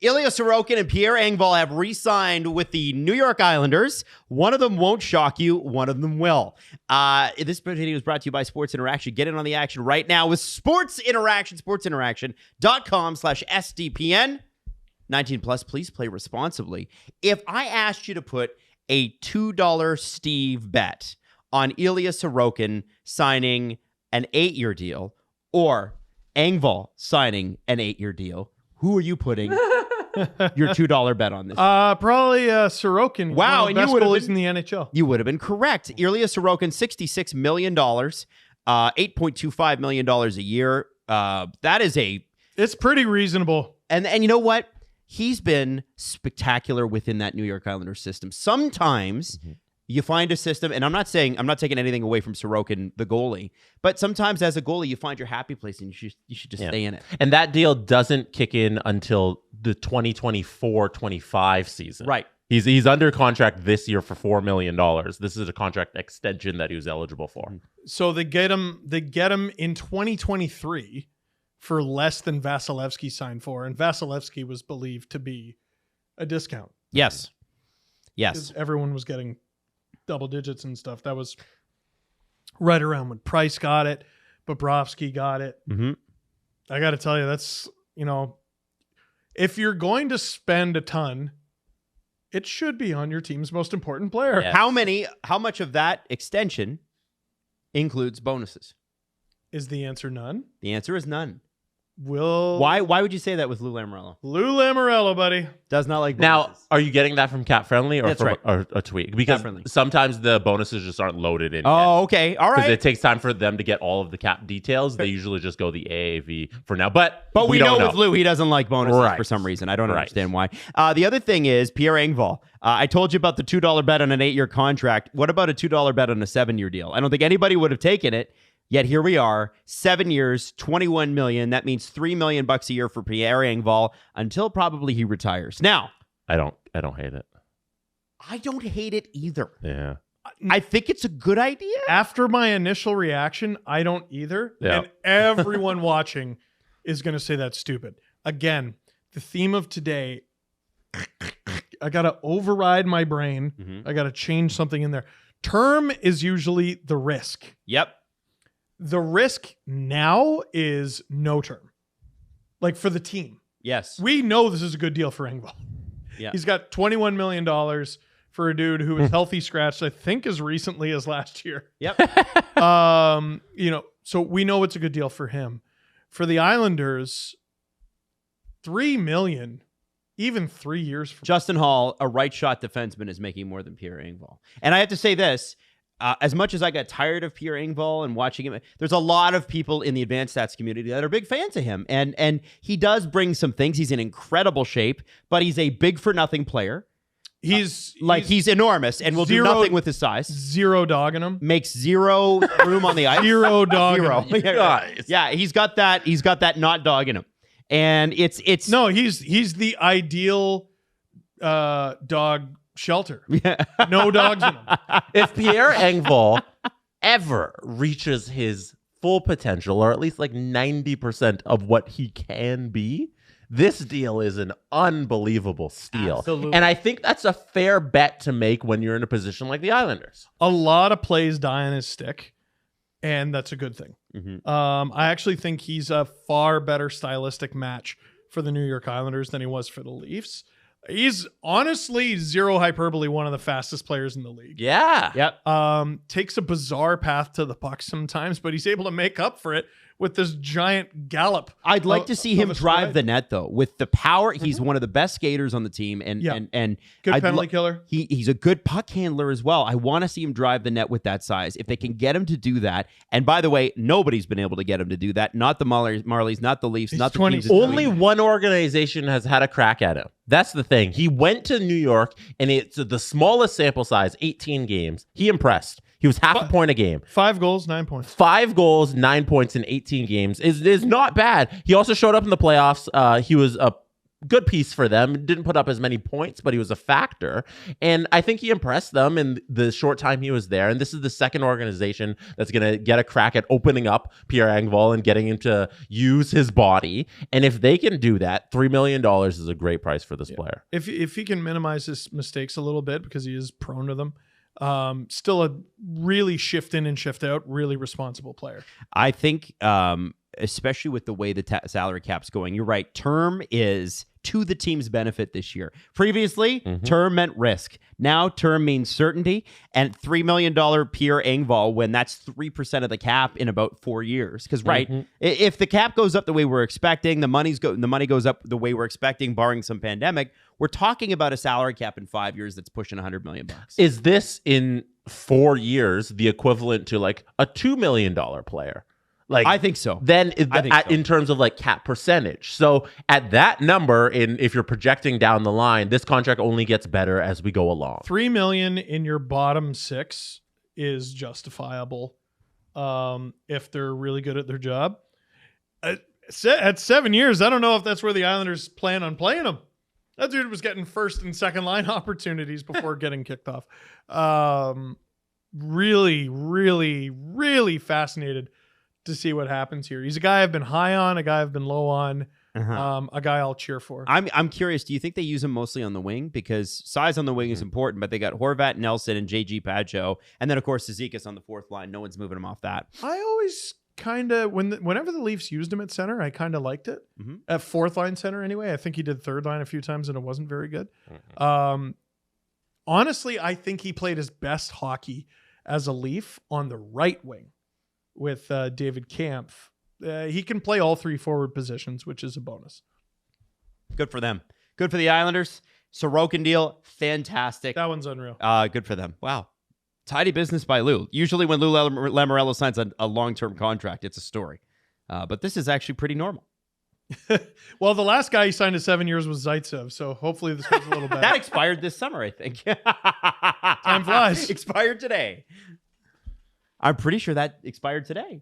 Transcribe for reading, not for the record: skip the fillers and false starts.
Ilya Sorokin and Pierre Engvall have re-signed with the New York Islanders. One of them won't shock you. One of them will. This video was brought to you by Sports Interaction. Get in on the action right now with Sports Interaction. SportsInteraction.com/SDPN. 19 plus, please play responsibly. If I asked you to put a $2 Steve bet on Ilya Sorokin signing an 8-year deal or Engvall signing an 8-year deal, who are you putting your $2 bet on this? Probably Sorokin. Wow, one of the best goalies in the NHL. You would have been correct. Ilya Sorokin, $66 million, $8.25 million a year. That is It's pretty reasonable. And you know what? He's been spectacular within that New York Islanders system. Sometimes you find a system, and I'm not taking anything away from Sorokin, the goalie, but sometimes as a goalie, you find your happy place and you should just stay in it. And that deal doesn't kick in until the 2024-25 season. Right. He's under contract this year for $4 million. This is a contract extension that he was eligible for. So they get him in 2023 for less than Vasilevsky signed for, and Vasilevsky was believed to be a discount. Yes. Because everyone was getting double digits and stuff. That was right around when Price got it, Bobrovsky got it. Mm-hmm. I got to tell you, that's, if you're going to spend a ton, it should be on your team's most important player. Yes. How much of that extension includes bonuses? Is the answer none? The answer is none. Why would you say that with Lou Lamoriello? Lou Lamoriello, buddy. Does not like bonuses. Now, are you getting that from Cap Friendly or That's from right. a tweet? Because sometimes the bonuses just aren't loaded in. Oh, okay. All right. Because it takes time for them to get all of the cap details. They usually just go the AAV for now. But we don't know with Lou, he doesn't like bonuses for some reason. I don't Right. understand why. The other thing is Pierre Engvall. I told you about the $2 bet on an 8-year contract. What about a $2 bet on a 7-year deal? I don't think anybody would have taken it. Yet here we are, 7 years, $21 million. That means $3 million a year for Pierre Engvall until probably he retires. Now, I don't hate it. I don't hate it either. Yeah. I think it's a good idea. After my initial reaction, I don't either. Yeah. And everyone watching is going to say that's stupid. Again, the theme of today, I got to override my brain. Mm-hmm. I got to change something in there. Term is usually the risk. Yep. The risk now is no term. Like for the team. Yes. We know this is a good deal for Engvall. Yeah. He's got $21 million for a dude who was healthy scratched, I think, as recently as last year. Yep. So we know it's a good deal for him. For the Islanders, $3 million, even 3 years from Justin Hall, a right shot defenseman, is making more than Pierre Engvall. And I have to say this. As much as I got tired of Pierre Engvall and watching him, there's a lot of people in the advanced stats community that are big fans of him. And he does bring some things. He's in incredible shape, but he's a big for nothing player. He's enormous and will do nothing with his size. Zero dog in him. Makes zero room on the ice. Zero dog in him. Yeah, he's got that not dog in him. And it's no, he's the ideal dog shelter. Yeah. No dogs in him. If Pierre Engvall ever reaches his full potential, or at least like 90% of what he can be, this deal is an unbelievable steal. Absolutely. And I think that's a fair bet to make when you're in a position like the Islanders. A lot of plays die on his stick, and that's a good thing. Mm-hmm. I actually think he's a far better stylistic match for the New York Islanders than he was for the Leafs. He's honestly, zero hyperbole, one of the fastest players in the league. Yeah. Yep. Takes a bizarre path to the puck sometimes, but he's able to make up for it with this giant gallop. I'd like to see him drive the net, though, with the power. He's Mm-hmm. one of the best skaters on the team, and good penalty killer. He's a good puck handler as well. I want to see him drive the net with that size. If they can get him to do that, and by the way, nobody's been able to get him to do that. Not the Marlies, not the Leafs, not the 20. teams. Only one organization has had a crack at him. That's the thing. He went to New York, and it's the smallest sample size, 18 games. He impressed. He was half a point a game. 5 goals, 9 points. 5 goals, 9 points in 18 games is not bad. He also showed up in the playoffs. He was a good piece for them. Didn't put up as many points, but he was a factor. And I think he impressed them in the short time he was there. And this is the second organization that's going to get a crack at opening up Pierre Engvall and getting him to use his body. And if they can do that, $3 million is a great price for this player. If he can minimize his mistakes a little bit, because he is prone to them, still a really shift in and shift out, really responsible player. I think, especially with the way the salary cap's going, you're right. Term is to the team's benefit this year. Previously, term meant risk. Now, term means certainty. And $3 million Pierre Engvall, when that's 3% of the cap in about 4 years. Because, if the cap goes up the way we're expecting, the money goes up the way we're expecting, barring some pandemic, we're talking about a salary cap in 5 years that's pushing $100 million. Is this in 4 years the equivalent to like a $2 million player? Like, I think so. Then in terms of like cap percentage. So at that number, if you're projecting down the line, this contract only gets better as we go along. $3 million in your bottom 6 is justifiable if they're really good at their job. At 7 years, I don't know if that's where the Islanders plan on playing him. That dude was getting first and second line opportunities before getting kicked off. Really, really, really fascinated to see what happens here. He's a guy I've been high on, a guy I've been low on, a guy I'll cheer for. I'm curious, do you think they use him mostly on the wing? Because size on the wing is important, but they got Horvat, Nelson, and JG Pageau, and then of course Zizekas on the fourth line. No one's moving him off that. I always kind of, whenever the Leafs used him at center, I kind of liked it. At fourth line center anyway. I think he did third line a few times and it wasn't very good. Honestly, I think he played his best hockey as a Leaf on the right wing with David Kampf. He can play all 3 forward positions, which is a bonus. Good for them. Good for the Islanders. Sorokin deal, fantastic. That one's unreal. Good for them. Wow. Tidy business by Lou. Usually when Lou Lamoriello signs a long-term contract, it's a story. But this is actually pretty normal. Well, the last guy he signed to 7 years was Zaitsev, so hopefully this goes a little better. That expired this summer, I think. Time flies. Expired today. I'm pretty sure that expired today.